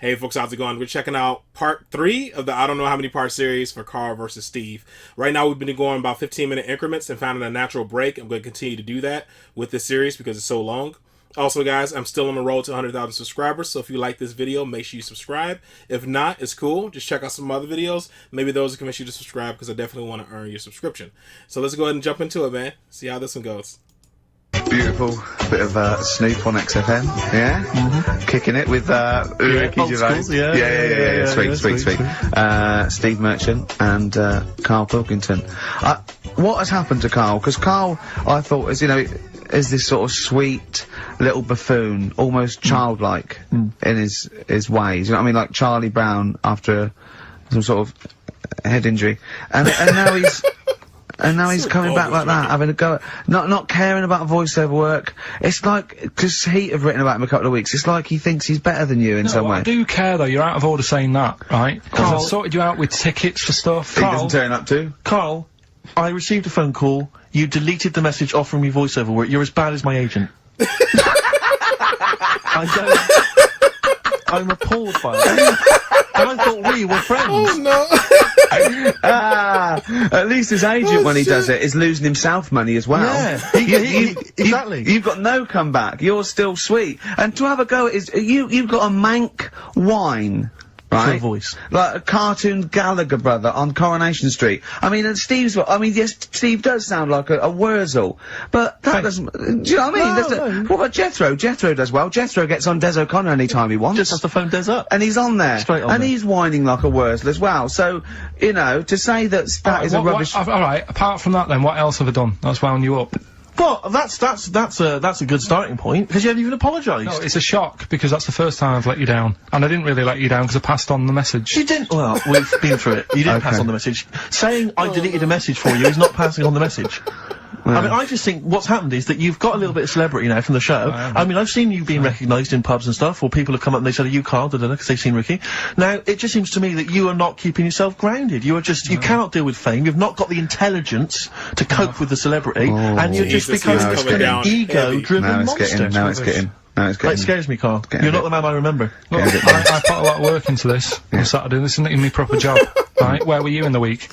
Hey folks, how's it going? We're checking out part 3 of the I don't know how many part series for Carl versus Steve. Right now we've been going about 15-minute increments and finding a natural break. I'm going to continue to do that with this series because it's so long. Also guys, I'm still on the road to 100,000 subscribers, so if you like this video, make sure you subscribe. If not, it's cool. Just check out some other videos. Maybe those will convince you to subscribe because I definitely want to earn your subscription. So let's go ahead and jump into it, man. See how this one goes. Beautiful bit of Snoop on XFM, yeah? Kicking it with Ricky Gervais. Yeah. Sweet. Steve Merchant and Carl Pilkington. What has happened to Carl? Because Carl, I thought, is this sort of sweet little buffoon, almost childlike in his ways. You know what I mean? Like Charlie Brown after some sort of head injury, and now he's. And now he's coming back like that, having a go at, not caring about voiceover work. It's like, because Heat have written about him a couple of weeks, it's like he thinks he's better than you in some way. I do care though, you're out of order saying that, right? Carl, I sorted you out with tickets for stuff. He doesn't turn up too. Carl, I received a phone call, you deleted the message offering me voiceover work, you're as bad as my agent. I'm appalled by it. And I thought we were friends. Oh no! At least his agent, when he does it, is losing himself money as well. Yeah, exactly. You've got no comeback. You're still sweet. And to have a go at you've got a mank whine. Right? Voice. Like a cartoon Gallagher brother on Coronation Street. I mean, and yes, Steve does sound like a Wurzel, but that doesn't, do you know what I mean? What about Jethro? Jethro does well. Jethro gets on Des O'Connor anytime he wants. Just has to phone Des up. And he's on there. Straight on and there. he's whining like a Wurzel as well. So, to say that is a rubbish... Alright, apart from that then, what else have I done that's wound you up? Well, that's a good starting point, because you haven't even apologised. No, it's a shock, because that's the first time I've let you down. And I didn't really let you down, because I passed on the message. You didn't. Well, we've been through it. You didn't pass on the message. Saying I deleted a message for you is not passing on the message. I mean, I just think what's happened is that you've got a little bit of celebrity now from the show. I mean, I've seen you being recognised in pubs and stuff, or people have come up and they said, are you Carl, because they've seen Ricky. Now, it just seems to me that you are not keeping yourself grounded. You are just, you cannot deal with fame, you've not got the intelligence to cope with the celebrity, and you're just becoming an ego-driven monster. Now it's getting. It scares me, Carl. You're not the man I remember. Look, I put a lot of work into this on Saturday. This isn't even my proper job, right? Where were you in the week?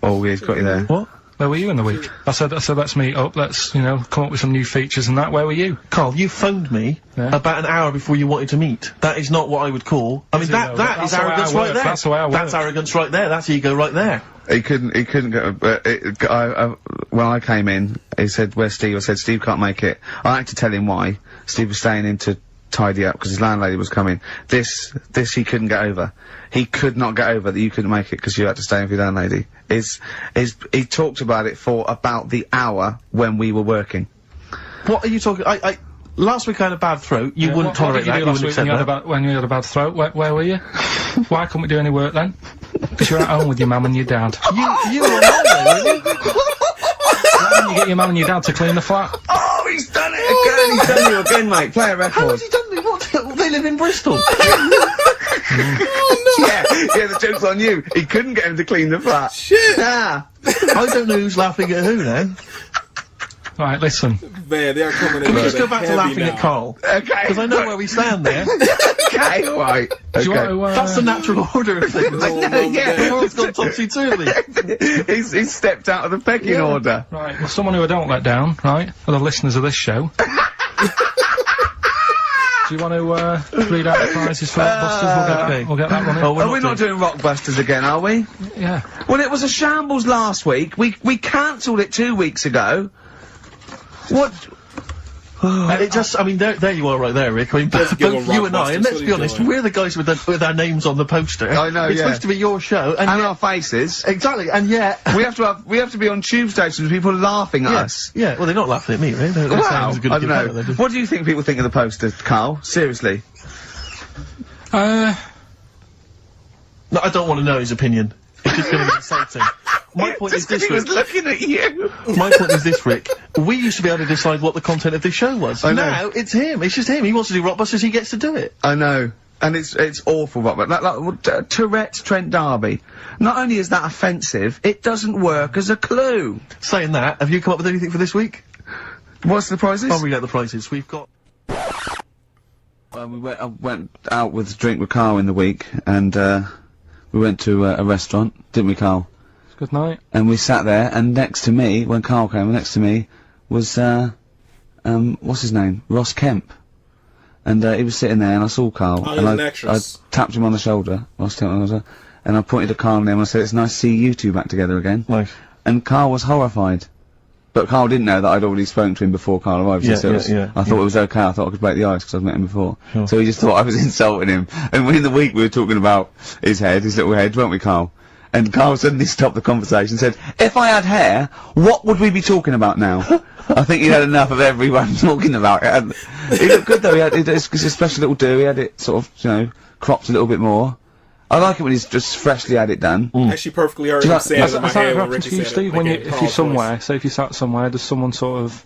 Oh, he's got you there. What? Where were you in the week? I said, let's meet up, let's, come up with some new features and that. Where were you? Carl, you phoned me about an hour before you wanted to meet. That is not what I would call... I mean, that is arrogance right there. That's the way I work. That's arrogance right there. That's ego right there. He couldn't go, but when I came in, he said, where's Steve? I said, Steve can't make it. I had to tell him why. Steve was staying in to tidy up because his landlady was coming. This he couldn't get over. He could not get over that you couldn't make it because you had to stay in for your landlady. He talked about it for about the hour when we were working. What are you talking? Last week I had a bad throat. You wouldn't tolerate that. You wouldn't accept that. When you had a bad throat, where were you? Why couldn't we do any work then? Because you're at home with your mum and your dad. You were on holiday, weren't you? Why didn't you get your mum and your dad to clean the flat? Oh, he's done it again! He's done you again, mate. Play a record. How has he done it? What? They live in Bristol. Oh, no. Yeah, the joke's on you. He couldn't get him to clean the flat. Shit! Ah. I don't know who's laughing at who now. Right, listen. Man, they are coming in. Can we just go back to laughing at Carl? Okay. Because I know where we stand there. Okay, alright. Do you want to, That's the natural order of things. The world's gone topsy-turvy. He's stepped out of the pecking order. Right, well, someone who I don't let down, right, are the listeners of this show. Do you want to, read out the prizes for Rockbusters? We'll get that running. Are we not doing Rockbusters again, are we? Yeah. Well, it was a shambles last week. We cancelled it 2 weeks ago. What? It just, I mean, there you are right there, Rick. I mean, both you and I, and let's be honest, we're the guys with our names on the poster. I know, It's supposed to be your show. And our faces. Exactly, and yet... we have to be on tube stations with people laughing at us. Yeah, well, they're not laughing at me, right? They're Wow, saying I don't know. What do you think people think of the poster, Carl? Seriously? No, I don't want to know his opinion. It's just going to be insulting. My point is this, he was looking at you. My point is this, Rick. We used to be able to decide what the content of this show was. I know. Now, it's him. It's just him. He wants to do Rockbusters, he gets to do it. I know. And it's awful, but like Tourette's Trent D'Arby. Not only is that offensive, it doesn't work as a clue. Saying that, have you come up with anything for this week? What's the prizes? I'll read out the prizes. We've got... I went out with a drink with Carl in the week, and we went to a restaurant, didn't we, Carl? Good night. And we sat there, and next to me, when Carl came, next to me was what's his name? Ross Kemp. And he was sitting there, and I saw Carl, Oh, and he's an I actress. tapped him on the shoulder. Ross Kemp on the shoulder, and I pointed to Carl and him, and I said, "It's nice to see you two back together again." Nice. And Carl was horrified. But Carl didn't know that I'd already spoken to him before Carl arrived. Yeah, so I thought it was okay. I thought I could break the ice because I'd met him before. Sure. So he just thought I was insulting him. And in the week we were talking about his head, his little head, weren't we, Carl? And Carl suddenly stopped the conversation and said, "If I had hair, what would we be talking about now?" I think he'd had enough of everyone talking about it. And he looked good though. He had it's a special little do. He had it sort of, you know, cropped a little bit more. I like it when he's just freshly had it done. Actually, perfectly heard him saying it in my Has that head ever when happened Ricky to you, said Steve? it. When Like if in you're Carl's somewhere, voice. say if you sat somewhere, does someone sort of,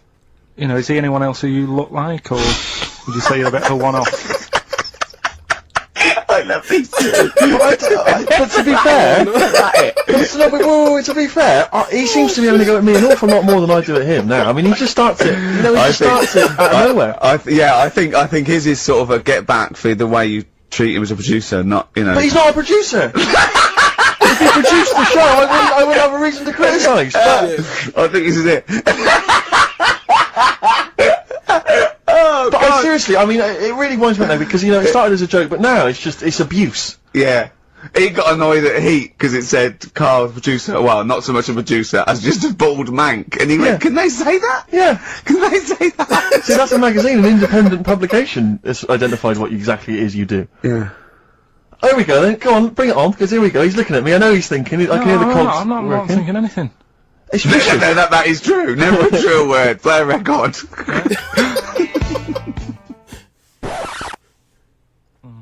you know, is he anyone else who you look like, or would you say you're a bit of a one-off? I love these two. But to be fair, to be fair, he seems to be having a go at me an awful lot more than I do at him now. I mean, he just starts it, you know, starts it out of nowhere. I think his is sort of a get back for the way you treat him as a producer, not, you know. But he's not a producer! If he produced the show, I wouldn't have a reason to criticise. I think this is it. But seriously, I mean, it really winds me up now because, you know, it started as a joke, but now it's abuse. Yeah. He got annoyed at Heat because it said Carl's producer, well, not so much a producer as just a bald mank. And he went, "Can they say that? Yeah. Can they say that?" See, that's a magazine, an independent publication has identified what exactly it is you do. Yeah. There we go then, go on, bring it on, because here we go, he's looking at me, I know he's thinking, I can hear the cogs I'm not working. thinking anything. It's No, vicious. that is true. Never a true word. Play a record.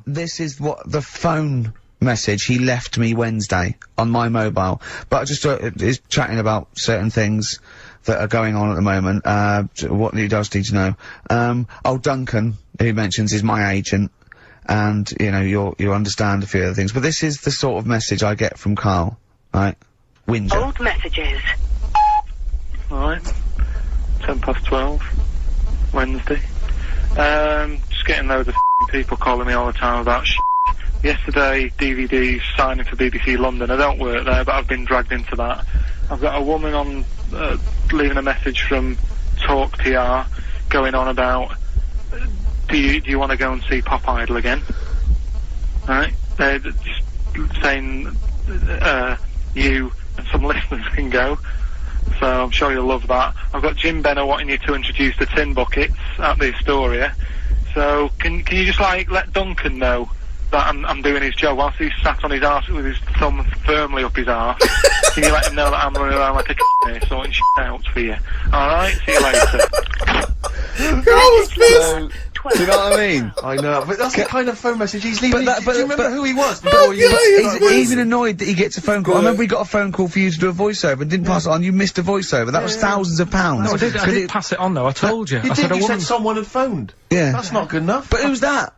This is what the phone message he left me Wednesday on my mobile. But I just is chatting about certain things that are going on at the moment. What he does need to know. Duncan, who mentions, is my agent. And, you know, you'll understand a few other things. But this is the sort of message I get from Carl. Right? Whinger. Old messages. Alright. 12:10, Wednesday. Just getting loads of people calling me all the time about Yesterday, DVDs signing for BBC London. I don't work there, but I've been dragged into that. I've got a woman on, leaving a message from Talk PR, going on about, do you want to go and see Pop Idol again? Right? They're just saying, you and some listeners can go. So I'm sure you'll love that. I've got Jim Benner wanting you to introduce the tin buckets at the Astoria. So can you just like let Duncan know that I'm doing his job whilst he's sat on his arse with his thumb firmly up his arse? Can you let him know that I'm running around like a here sorting shit out for you? Alright, see you later. Carl was pissed. Do you know what I mean? I know, but that's the kind of phone message he's leaving. But Do you remember who he was? He's even annoyed that he gets a phone call. I remember he got a phone call for you to do a voiceover and didn't pass it on. You missed a voiceover. That was thousands of pounds. No, I did pass it on though, I told you. You I did, said a you woman. said someone had phoned. Yeah. That's not good enough. But who's that?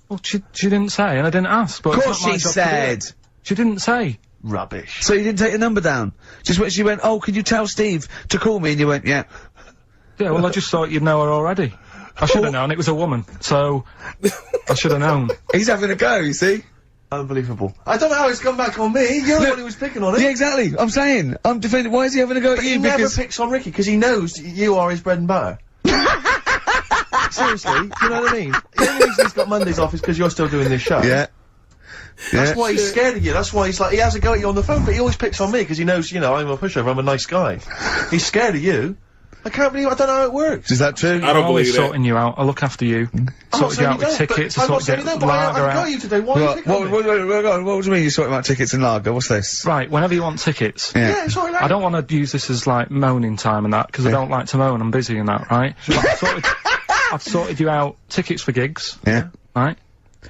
Well, she didn't say, and I didn't ask, but Of it's course not my she job to do said. it. She didn't say. Rubbish. So you didn't take the number down? Just when she went, "Oh, could you tell Steve to call me?" And you went, "Yeah." Yeah, well, I just thought you'd know her already. I should have known, it was a woman, so I should have known. He's having a go, you see? Unbelievable. I don't know how it's come back on me. You're the one who was picking on it. Yeah, exactly. I'm saying. I'm defending. Why is he having a go at He you? never Because picks on Ricky because he knows you are his bread and butter. Seriously, do you know what I mean? The only reason he's got Mondays off is because you're still doing this show. yeah. That's why he's scared of you. That's why he's like, he has a go at you on the phone, but he always picks on me because he knows, you know, I'm a pushover, I'm a nice guy. He's scared of you. I can't believe, I don't know how it works. Is that true? I don't I'm always believe that. sorting you out, I look after you. Sorted you out with tickets, I sorted you out but I lager got out. you today, why are you picking on me? What do you mean you're sorting about tickets and lager? What's this? Right, whenever you want tickets. Yeah, sorry, like, I don't want to use this as like moaning time and that, because I don't like to moan, I'm busy and that, right? But I've sorted you out tickets for gigs, Yeah. right?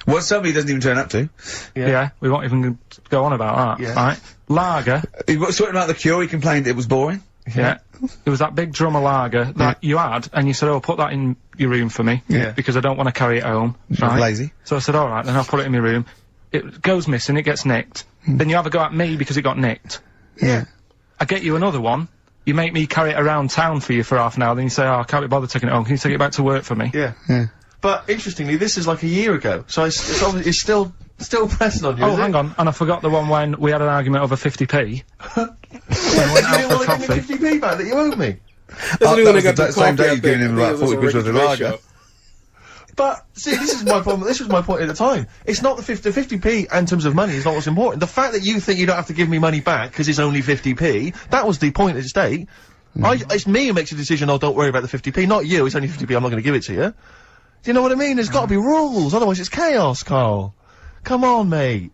What somebody doesn't even turn up to. Yeah, we won't even go on about that, Yeah. right? Lager, He was sorting out the Cure, he complained it was boring. yeah. There was that big drum of lager that you had, and you said, "Oh, put that in your room for me, Yeah. because I don't want to carry it home." Right? Lazy. So I said, "All right, then I'll put it in my room." It goes missing, it gets nicked. Then you have a go at me because it got nicked. Yeah. I get you another one. You make me carry it around town for you for half an hour. Then you say, "Oh, I can't be bothered taking it home. Can you take it back to work for me?" Yeah. Yeah. But interestingly, this is like a year ago, so it's obviously it's still pressing on you. Oh, hang on, and I forgot the one when we had an argument over 50p. When we went out You for want to coffee. give me 50p back that you owed me? That same day you've given him about 40 quid worth of lager. But see, this is my problem. This was my point at the time. It's not the 50p in terms of money is not what's important. The fact that you think you don't have to give me money back because it's only 50p, that was the point at stake. It's me who makes a decision. Oh, don't worry about the 50p, not you. It's only 50p. I'm not going to give it to you. Do you know what I mean? There's got to be rules, otherwise it's chaos, Carl. Come on, mate.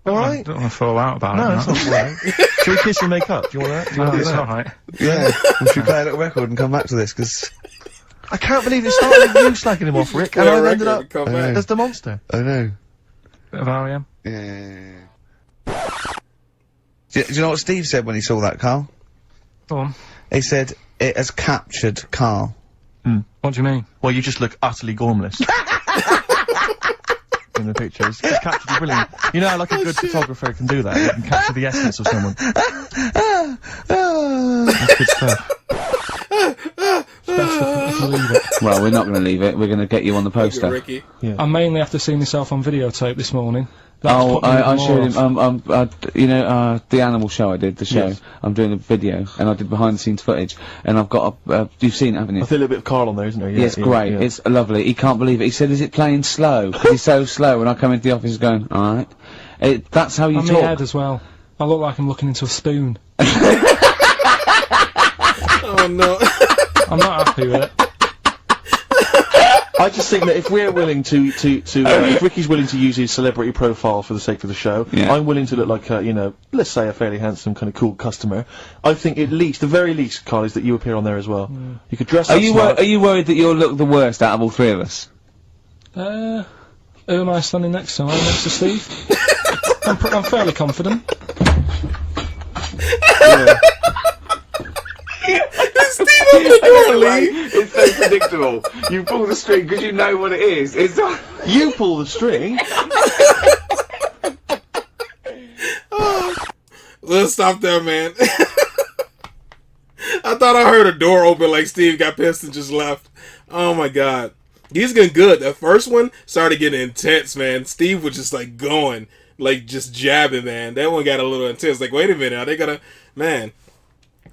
All right. I don't want to fall out about No, it. it's not right. Shall we kiss and make up? Do you want that? Do you want to do It's that? alright. Yeah. We should play a little record and come back to this, because... I can't believe it started with you slacking him off, Rick, and I've ended up come back. as the monster. I know. Bit of R.E.M. Yeah. Do you know what Steve said when he saw that, Carl? Go on. He said, it has captured Carl. What do you mean? Well, you just look utterly gormless. In the pictures. It's captured you brilliant. You know how like a good photographer can do that? They can capture the essence of someone. That's good stuff. Leave it. Well, we're not going to leave it. We're going to get you on the Look at poster. Ricky. I mainly after seeing myself on videotape this morning. That's Oh, put me I even showed more him, off. you know, the animal show I did, the show. Yes. I'm doing a video, and I did behind the scenes footage, and I've got you've seen it, haven't you? I feel a little bit of Carl on there, isn't there? Yeah, it's great. yeah. It's lovely. He can't believe it. He said, is it playing slow? 'Cause he's so slow. When I come into the office, he's going, alright. That's how you And my talk. head as well. I look like I'm looking into a spoon. Oh no. I'm not happy with it. I just think that if we're willing if Ricky's willing to use his celebrity profile for the sake of the show, Yeah. I'm willing to look like a, you know, let's say a fairly handsome, kind of cool customer. I think at least, the very least, Carl, is that you appear on there as well. You could dress up smart. Are you worried that you'll look the worst out of all three of us? Who am I standing next to? Am I next to Steve? I'm fairly confident. It's so predictable. You pull the string because you know what it is. It's You pull the string. Let's stop there, man. I thought I heard a door open like Steve got pissed and just left. Oh my god. He's getting good. That first one started getting intense, man. Steve was just like going, like just jabbing, man. That one got a little intense. Like, wait a minute, are they gonna, man,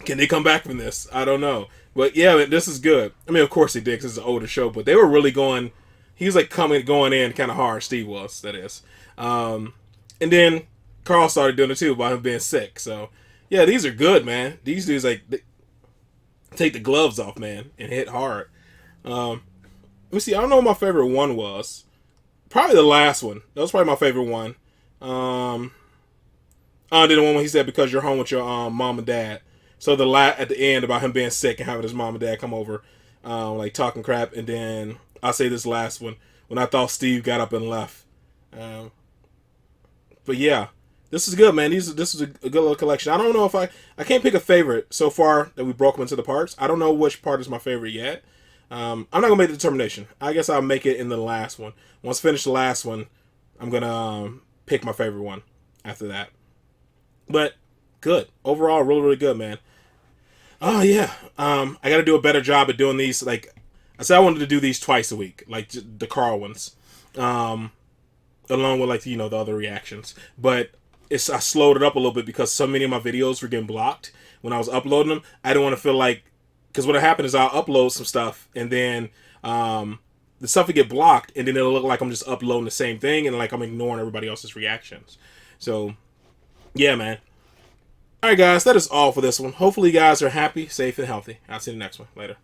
can they come back from this? I don't know. But yeah, man, this is good. I mean, of course they did because it's an older show, but they were really going, he was like going in kind of hard. Steve was, that is. And then Carl started doing it too about him being sick. So yeah, these are good, man. These dudes like take the gloves off, man, and hit hard. Let me see. I don't know what my favorite one was. Probably the last one. That was probably my favorite one. Then the one when he said because you're home with your mom and dad. So at the end about him being sick and having his mom and dad come over, like talking crap. And then I'll say this last one when I thought Steve got up and left. But yeah, this is good, man. This is a good little collection. I don't know if I can't pick a favorite so far that we broke them into the parts. I don't know which part is my favorite yet. I'm not gonna make the determination. I guess I'll make it in the last one. Once I finish the last one, I'm gonna pick my favorite one after that. But good overall, really, really good, man. Oh yeah, I gotta do a better job at doing these. Like I said, I wanted to do these twice a week, like the Carl ones, along with like the other reactions. But I slowed it up a little bit because so many of my videos were getting blocked when I was uploading them. I didn't want to feel like, because what happened is I'll upload some stuff and then the stuff will get blocked and then it'll look like I'm just uploading the same thing and like I'm ignoring everybody else's reactions. So yeah, man. Alright guys, that is all for this one. Hopefully you guys are happy, safe, and healthy. I'll see you in the next one. Later.